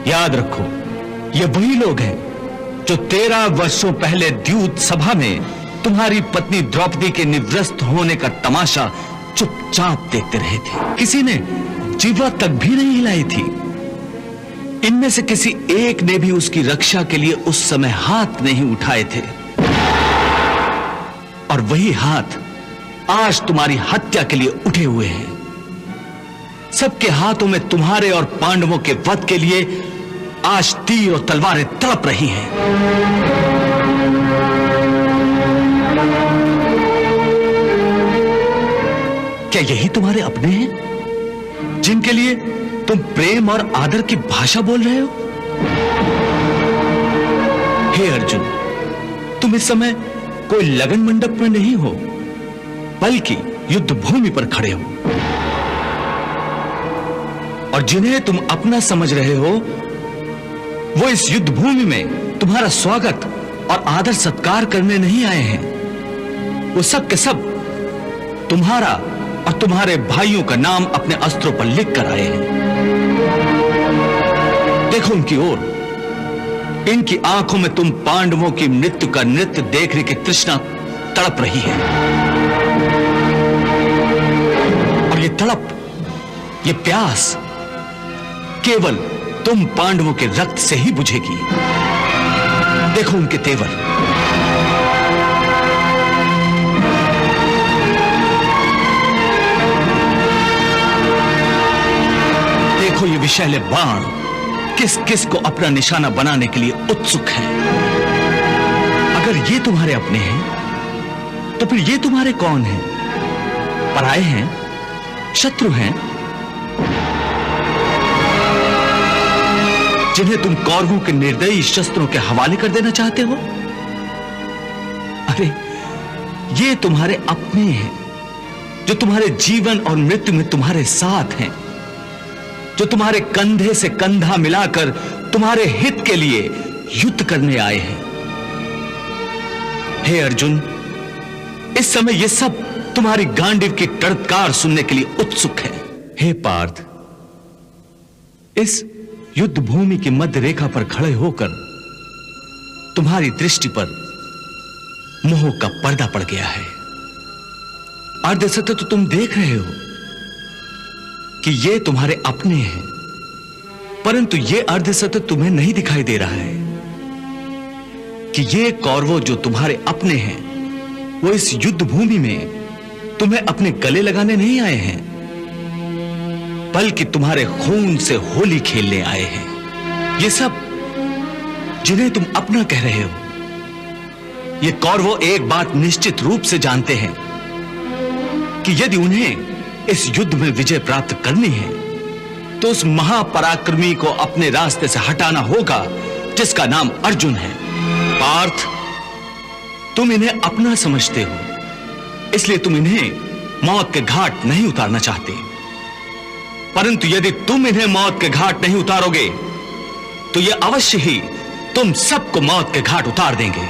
याद रखो, ये वही लोग हैं जो 13 वर्षों पहले द्यूत सभा में तुम्हारी पत्नी द्रौपदी के निवृत्त होने का तमाशा चुपचाप देखते रहे थे। किसी ने जीवा तक भी नहीं हिलाई थी। इनमें से किसी एक ने भी उसकी रक्षा के लिए उस समय हाथ नहीं उठाए थे, और वही हाथ आज तुम्हारी हत्या के लिए उठे हुए हैं। सबके हाथों में तुम्हारे और पांडवों के वध के लिए आज तीर और तलवारें तड़प रही हैं। क्या यही तुम्हारे अपने हैं जिनके लिए तुम प्रेम और आदर की भाषा बोल रहे हो? हे अर्जुन, तुम इस समय कोई लगन मंडप में नहीं हो, बल्कि युद्ध भूमि पर खड़े हो, और जिन्हें तुम अपना समझ रहे हो वो इस युद्ध भूमि में तुम्हारा स्वागत और आदर सत्कार करने नहीं आए हैं। वो सब के सब तुम्हारा और तुम्हारे भाइयों का नाम अपने अस्त्रों पर लिख कर आए हैं। देखो उनकी ओर, इनकी आंखों में तुम पांडवों की मृत्यु का नृत्य देखने की तृष्णा तड़प रही है, और ये तड़प, ये प्यास केवल तुम पांडवों के रक्त से ही बुझेगी। देखो उनके तेवर, देखो ये विषैले बाण किस किस को अपना निशाना बनाने के लिए उत्सुक हैं। अगर ये तुम्हारे अपने हैं तो फिर ये तुम्हारे कौन हैं? पराये हैं? शत्रु हैं? जिन्हें तुम कौरवों के निर्दयी शस्त्रों के हवाले कर देना चाहते हो? अरे ये तुम्हारे अपने हैं, जो तुम्हारे जीवन और मृत्यु में तुम्हारे साथ हैं, जो तुम्हारे कंधे से कंधा मिलाकर तुम्हारे हित के लिए युद्ध करने आए हैं। हे अर्जुन, इस समय ये सब तुम्हारी गांडीव की टड़कार सुनने के लिए उत्सुक है। हे पार्थ, इस युद्ध भूमि की मध्य रेखा पर खड़े होकर तुम्हारी दृष्टि पर मोह का पर्दा पड़ गया है। अर्धसत्य तो तुम देख रहे हो कि ये तुम्हारे अपने हैं, परंतु ये अर्धसत्य तुम्हें नहीं दिखाई दे रहा है कि ये कौरवों जो तुम्हारे अपने हैं, वो इस युद्ध भूमि में तुम्हें अपने गले लगाने नहीं आए हैं, बल्कि तुम्हारे खून से होली खेलने आए हैं। ये सब जिन्हें तुम अपना कह रहे हो, ये कौरवों एक बात निश्चित रूप से जानते हैं कि यदि उन्हें इस युद्ध में विजय प्राप्त करनी है तो उस महापराक्रमी को अपने रास्ते से हटाना होगा जिसका नाम अर्जुन है। पार्थ, तुम इन्हें अपना समझते हो, इसलिए तुम इन्हें मौत के घाट नहीं उतारना चाहते, परंतु यदि तुम इन्हें मौत के घाट नहीं उतारोगे तो ये अवश्य ही तुम सबको मौत के घाट उतार देंगे।